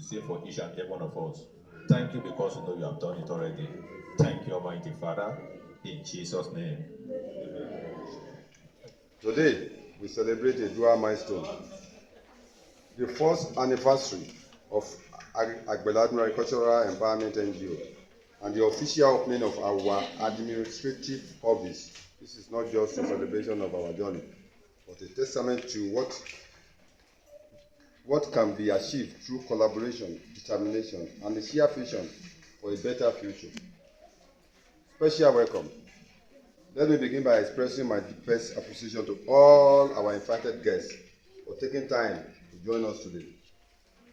say for each and every one of us. Thank you because you know you have done it already. Thank you, Almighty Father, in Jesus' name. Today, we celebrate a dual milestone. The first anniversary of Agbeladun Agricultural Empowerment NGO and the official opening of our administrative office. This is not just a celebration of our journey, but a testament to what can be achieved through collaboration, determination, and a shared vision for a better future. Special welcome. Let me begin by expressing my deepest appreciation to all our invited guests for taking time to join us today.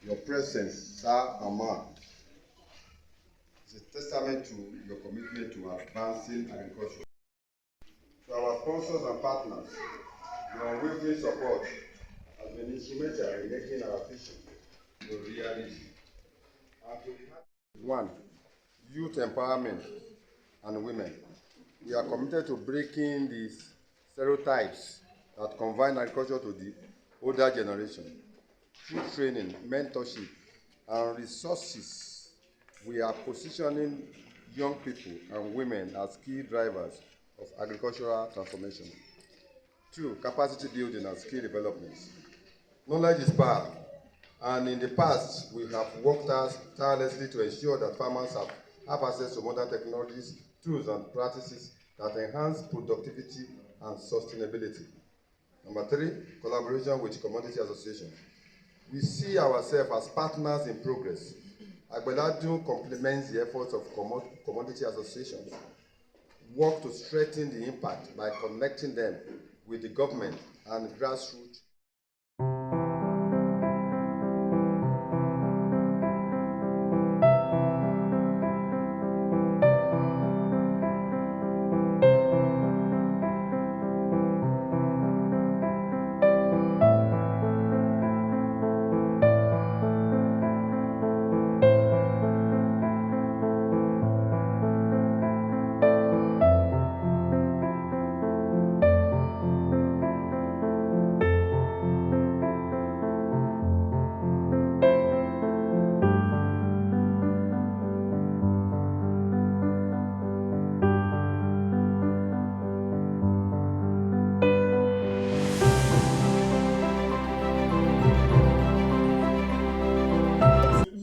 Your presence, sir and ma, is a testament to your commitment to advancing agriculture. To our sponsors and partners, your unwavering support has been instrumental in making our vision a reality. And to the one, youth empowerment and women. We are committed to breaking these stereotypes that confine agriculture to the older generation. Through training, mentorship, and resources, we are positioning young people and women as key drivers of agricultural transformation. 2. Capacity building and skill development. Knowledge is power, and in the past, we have worked tirelessly to ensure that farmers have access to modern technologies, tools, and practices that enhance productivity and sustainability. Number 3, collaboration with commodity associations. We see ourselves as partners in progress. Agbeladun complements the efforts of commodity associations, work to strengthen the impact by connecting them with the government and grassroots.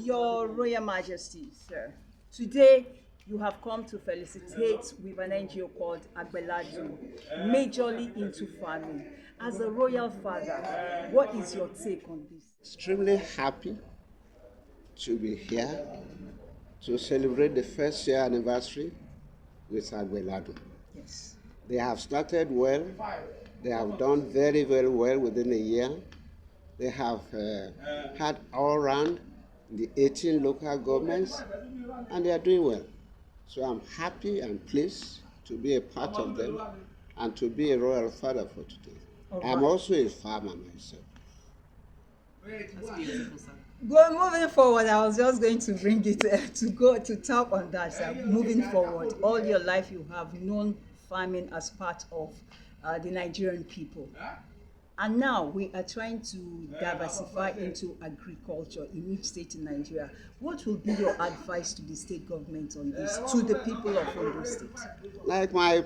Your Royal Majesty, sir, today you have come to felicitate with an NGO called Agbeladun, majorly into farming. As a royal father, what is your take on this? Extremely happy to be here to celebrate the first year anniversary with Agbeladun. Yes. They have started well. They have done very, very well within a year. They have had all around the 18 local governments, and they are doing well. So I'm happy and pleased to be a part of them and to be a royal father for today. I'm also a farmer myself. Moving forward, I was just going to bring it to talk on that. Moving forward, all your life you have known farming as part of the Nigerian people. And now we are trying to diversify into agriculture in each state in Nigeria. What will be your advice to the state government on this, to the people of Ondo State? Like my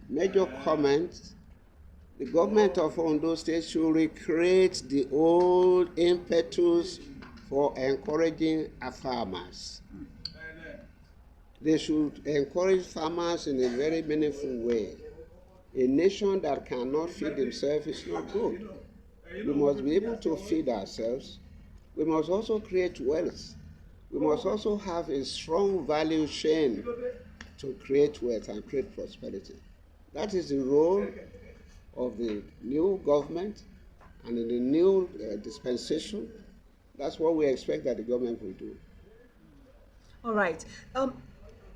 major comment, the government of Ondo State should recreate the old impetus for encouraging our farmers. They should encourage farmers in a very meaningful way. A nation that cannot feed themselves is not good. We must be able to feed ourselves. We must also create wealth. We must also have a strong value chain to create wealth and create prosperity. That is the role of the new government and in the new dispensation. That's what we expect that the government will do. All right.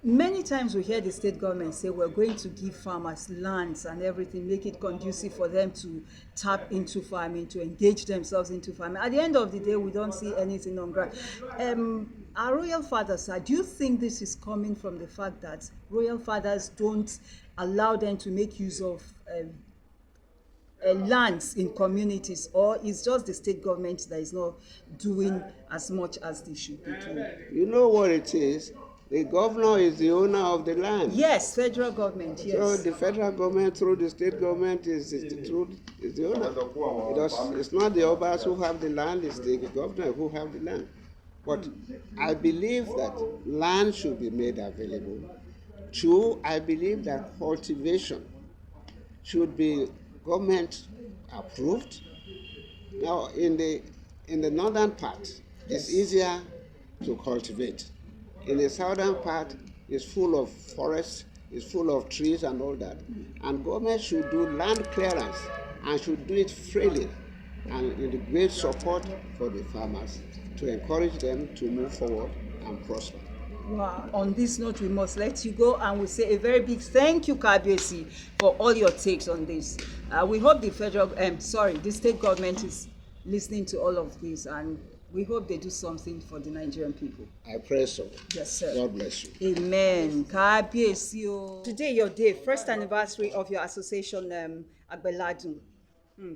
Many times we hear the state government say we're going to give farmers lands and everything, make it conducive for them to tap into farming, to engage themselves into farming. At the end of the day, we don't see anything on ground. Our royal fathers, do you think this is coming from the fact that royal fathers don't allow them to make use of lands in communities, or it's just the state government that is not doing as much as they should be doing? You know what it is? The governor is the owner of the land. Yes, federal government, So yes. the federal government through the state government is the owner. It's not the Obas who have the land, it's the governor who have the land. But I believe that land should be made available. Two, I believe that cultivation should be government approved. Now in the northern part, it's easier to cultivate. In the southern part, it's full of forests, it's full of trees and all that. And government should do land clearance and should do it freely and with great support for the farmers to encourage them to move forward and prosper. Wow. On this note, we must let you go, and we say a very big thank you, Kabiyesi, for all your takes on this. We hope the state government is listening to all of this, and we hope they do something for the Nigerian people. I pray so. Yes, sir. God bless you. Amen. Kabiyesi o. Today, your day, first anniversary of your association, Agbeladun.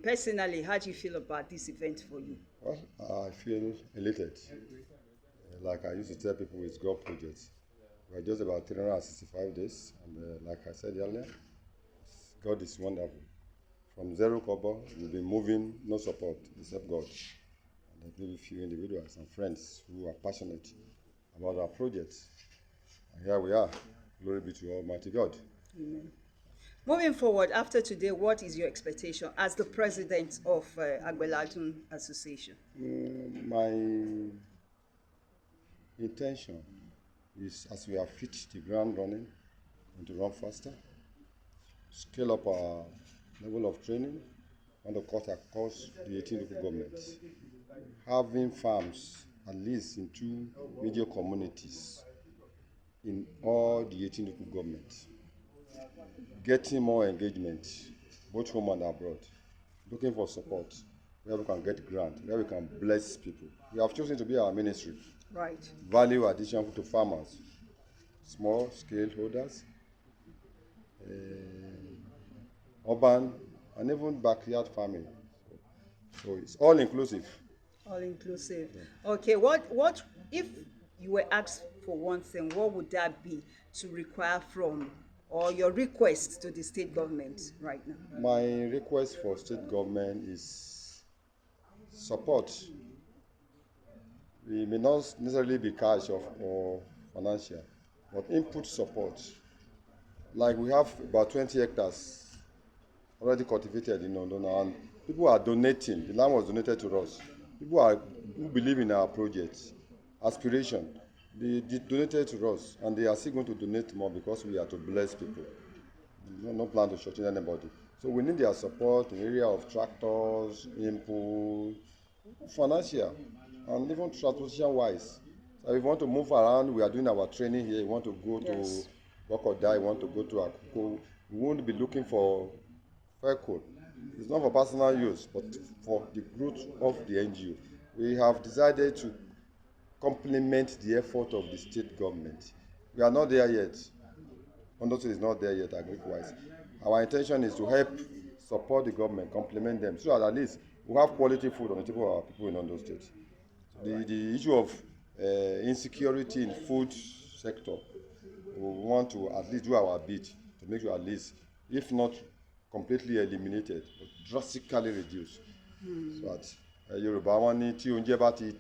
Personally, how do you feel about this event for you? Well, I feel elated. Like I used to tell people, it's God project. We're just about 365 days, and like I said earlier, God is wonderful. From zero kobo, we've been moving, no support except God. And maybe a few individuals and friends who are passionate about our projects. And here we are. Glory be to Almighty God. Amen. Moving forward, after today, what is your expectation as the president of Agbeladun Association? My intention is, as we have hit the ground running, and to run faster, scale up our level of training, and to cut across the 18 local governments. Having farms at least in 2 major communities in all the 18 local governments. Getting more engagement, both home and abroad. Looking for support, where we can get grant, where we can bless people. We have chosen to be our ministry. Right. Value addition to farmers, small scale holders, urban, and even backyard farming. So it's all inclusive. All inclusive. Okay, what if you were asked for one thing, what would that be to require from, or your request to the state government right now? My request for state government is support. We may not necessarily be cash or financial, but input support. Like we have about 20 hectares already cultivated in London, and people are donating. The land was donated to us. People who believe in our project, aspiration, they donated to us, and they are still going to donate more because we are to bless people. No plan to shorten anybody. So we need their support in the area of tractors, input, financial, and even transportation-wise. So if we want to move around, we are doing our training here. We want to go to Bokoda, we want to go to Akuko. We won't be looking for vehicle. It's not for personal use, but for the growth of the NGO. We have decided to complement the effort of the state government. We are not there yet. Ondo State is not there yet, agric-wise. Our intention is to help support the government, complement them, so that at least we have quality food on the table of our people in Ondo State. The issue of insecurity in food sector, we want to at least do our bit to make sure at least, if not completely eliminated, but drastically reduced. So that Yorùbá wọn ní tí oúnjẹ bá ti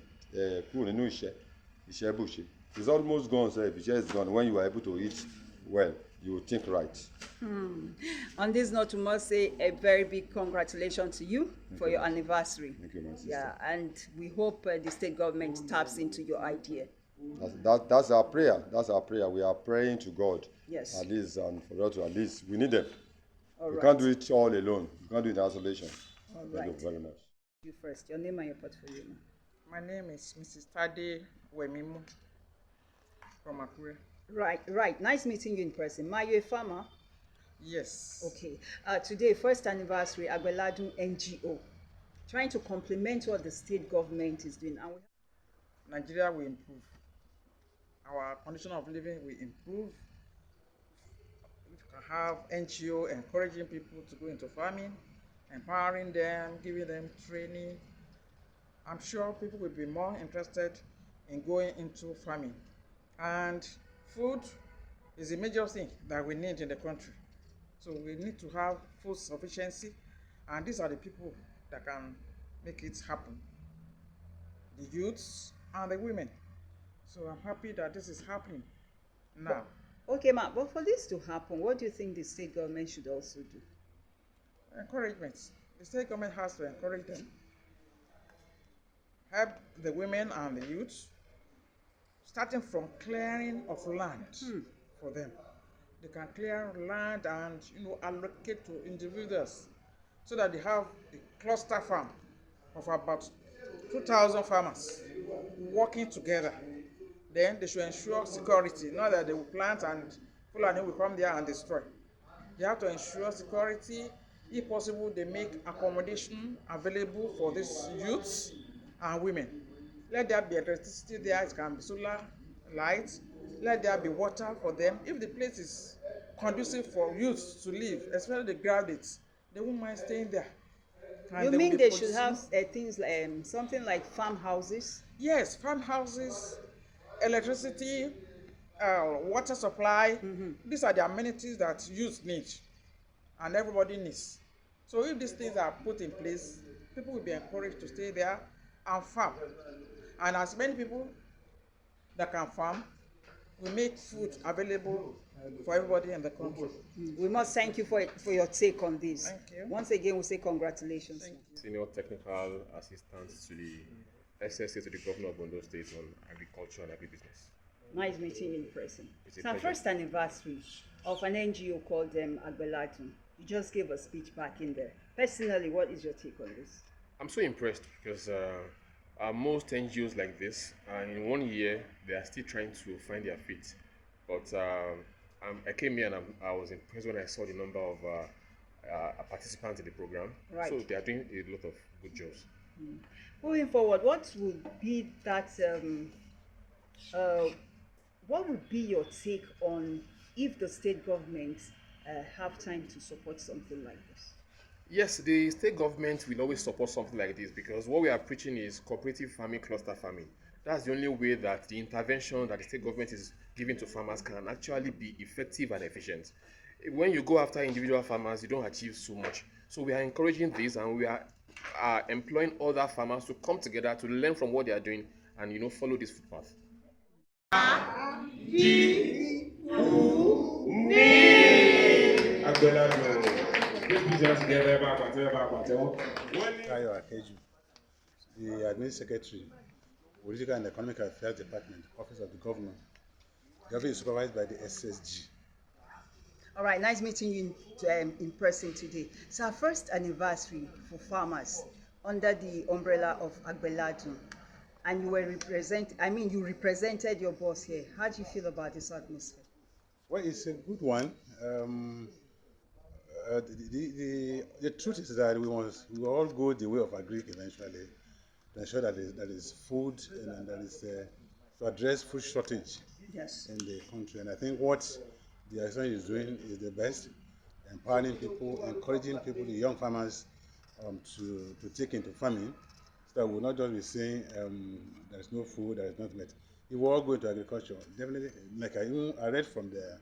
kúrò nínú iṣẹ́ bùṣe. It's almost gone, so if iṣẹ́ is gone, when you are able to eat well, you will think right. On this note, we must say a very big congratulations to you for your anniversary. Thank you, my sister. Yeah, and we hope the state government taps into your idea. That's our prayer. That's our prayer. We are praying to God. Yes. At least, and for us to at least, we need them. All We right. can't do it all alone. We can't do it in isolation. All Thank right. you very much. You first. Your name and your portfolio. My name is Mrs. Tade Wemimu from Akure. Right. Nice meeting you in person. Ma, you a farmer? Yes. Okay. Today, first anniversary, Agbeladun NGO. Trying to complement what the state government is doing. And Nigeria will improve. Our condition of living will improve. We can have NGO encouraging people to go into farming. empowering them, giving them training. I'm sure people will be more interested in going into farming. And food is a major thing that we need in the country. So we need to have food sufficiency, and these are the people that can make it happen. The youths and the women. So I'm happy that this is happening now. Okay, ma, but for this to happen, what do you think the state government should also do? Encouragement. The state government has to encourage them, help the women and the youths, starting from clearing of land for them. They can clear land and allocate to individuals so that they have a cluster farm of about 2,000 farmers working together. Then they should ensure security, not that they will plant and Fulani will come there and destroy. They have to ensure security. If possible, they make accommodation available for these youths and women. Let there be electricity there, it can be solar lights. Let there be water for them. If the place is conducive for youths to live, especially the graduates, they won't mind staying there. And You will mean be they should producing- have things like something like farmhouses? Yes, farmhouses, electricity, water supply. These are the amenities that youth need and everybody needs. So if these things are put in place, people will be encouraged to stay there and farm. And as many people that can farm, we make food available for everybody in the country. We must thank you for your take on this. Thank you. Once again, we say congratulations. Thank you. Senior Technical Assistant to the SSA to the Governor of Ondo State on Agriculture and Agribusiness. Nice meeting you in person. It's a It's our pleasure. first anniversary of an NGO called Agbeladun. You just gave a speech back in there. Personally, what is your take on this? I'm so impressed because most NGOs like this, in 1 year, they are still trying to find their feet. But I came here and I was impressed when I saw the number of participants in the program. Right. So they are doing a lot of good jobs. Moving forward, what would be your take on if the state government have time to support something like this? Yes, the state government will always support something like this because what we are preaching is cooperative farming, cluster farming. That's the only way that the intervention that the state government is giving to farmers can actually be effective and efficient. When you go after individual farmers, you don't achieve so much. So we are encouraging this and we are employing other farmers to come together to learn from what they are doing and follow this footpath. Agbeladun. Please put your hands together, Tayo Akeju, the Admin Secretary, Political and Economic Affairs Department, Office of the Governor. The office is supervised by the SSG. All right, nice meeting you in person today. It's our first anniversary for farmers under the umbrella of Agbeladun. And you represented your boss here. How do you feel about this atmosphere? Well, it's a good one. The truth is that we will all go the way of agric eventually to ensure that there is food and that is to address food shortage Yes. in the country. And I think what the association is doing is the best, empowering people, encouraging people, the young farmers, to take into farming, so that we'll not just be saying there is no food, there is not met. If we all go into agriculture, definitely, like I read from the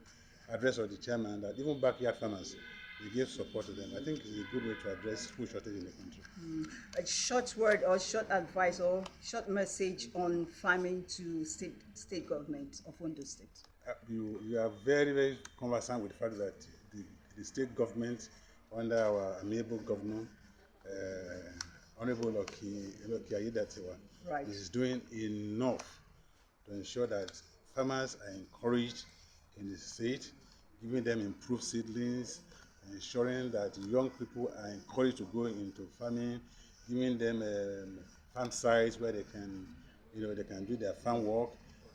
address of the chairman that even backyard farmers, they give support to them. I think it's a good way to address food shortage in the country. A short word or short advice or short message on farming to state government of Ondo State. You are very, very conversant with the fact that the state government, under our amiable governor, Honorable Loki Ayedatewa, Right. is doing enough to ensure that farmers are encouraged in the state, giving them improved seedlings, ensuring that young people are encouraged to go into farming, giving them farm sites where they can do their farm work.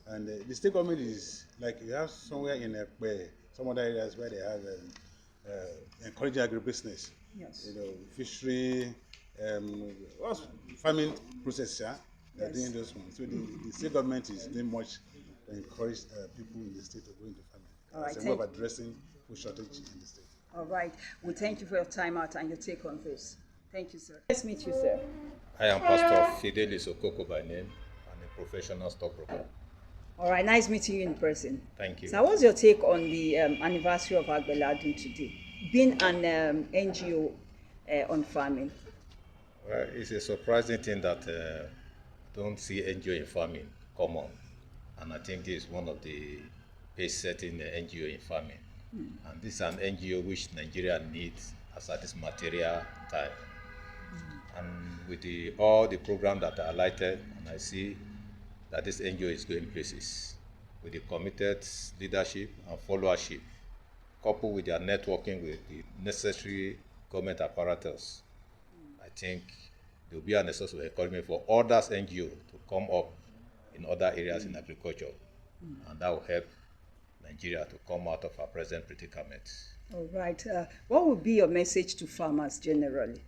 And the state government is like you have somewhere in some other areas where they have encouraging agribusiness. Yes. Fishery, farming process. They're Yes. doing those ones. So the state government is doing much to encourage people in the state to go into farming. All right, It's a way of addressing food shortage in the state. All right. We thank you for your time out and your take on this. Thank you, sir. Nice to meet you, sir. I am Pastor Fidelis Okoko by name. I'm a professional stockbroker. All right. Nice meeting you in person. Thank you. So, what's your take on the anniversary of Agbeladun today? Being an NGO on farming. Well, it's a surprising thing that don't see NGO in farming common, and I think this is one of the pace-setting NGO in farming. And this is an NGO which Nigeria needs as at this material time. And with all the programs that are highlighted, and I see that this NGO is going places with the committed leadership and followership, coupled with their networking with the necessary government apparatus. I think there will be a source of encouragement for others NGO to come up in other areas in agriculture, and that will help Nigeria to come out of our present predicament. All right. What would be your message to farmers generally?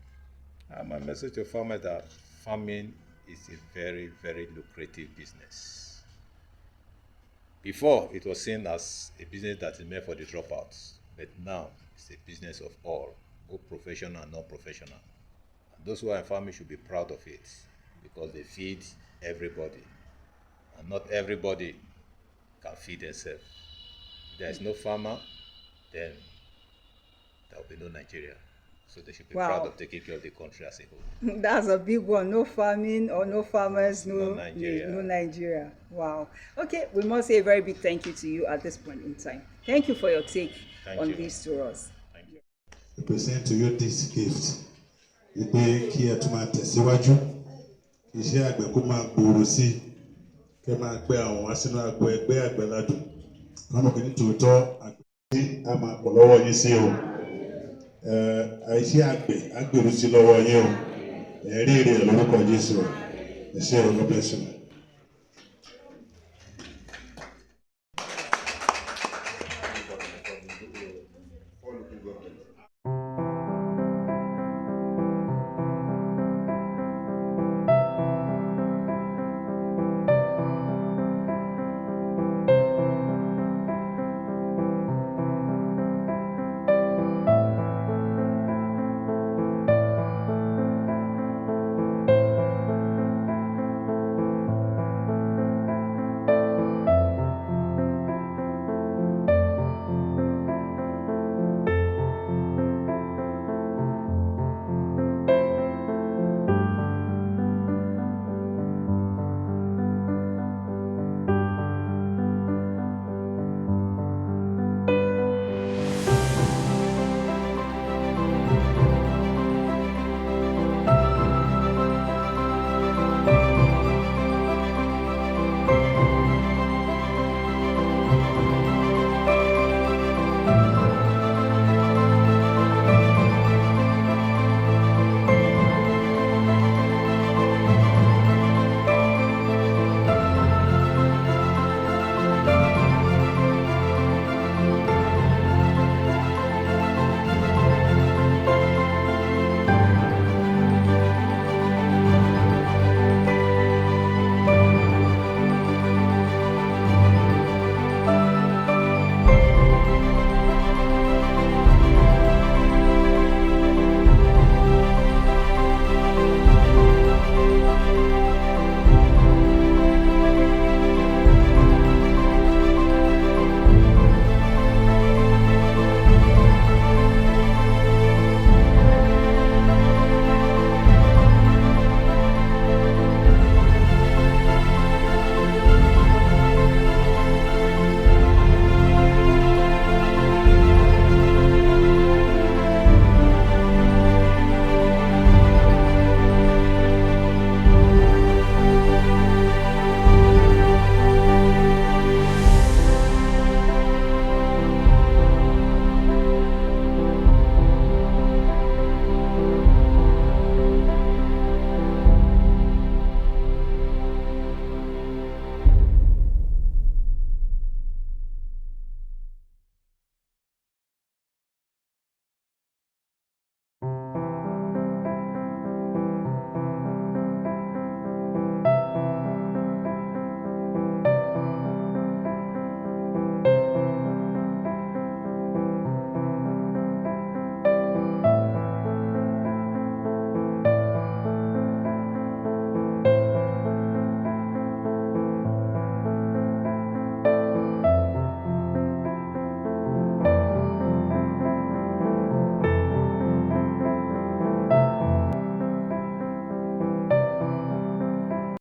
My message to farmers is that farming is a very, very lucrative business. Before, it was seen as a business that is meant for the dropouts, but now it's a business of all, both professional and non-professional. And those who are in farming should be proud of it because they feed everybody. And not everybody can feed themselves. If there is no farmer, then there will be no Nigeria. So they should be proud of taking care of the country as a whole. That's a big one. No farming or no farmers, no Nigeria. No Nigeria. Wow. Okay, we must say a very big thank you to you at this point in time. Thank you for your take on this to us. Thank you. We present to you this gift. We pay kí ẹ tún máa tẹ̀síwájú. Iṣẹ́ àgbẹ̀ kó máa gbòòrò sí. Kẹ́ máa gbé àwọn wá sínú agbo ẹgbẹ́ Agbeladun. Wọ́n mọ̀ pé ní tòótọ́ àgbẹ̀ tí a máa pọ̀ lọ́wọ́ yín sí o. Iṣẹ́ àgbẹ̀ á gbèrú sí lọ́wọ́ yín o. Ẹ̀rí èrè lórúkọ Jésù. Ẹ ṣé o, God bless you.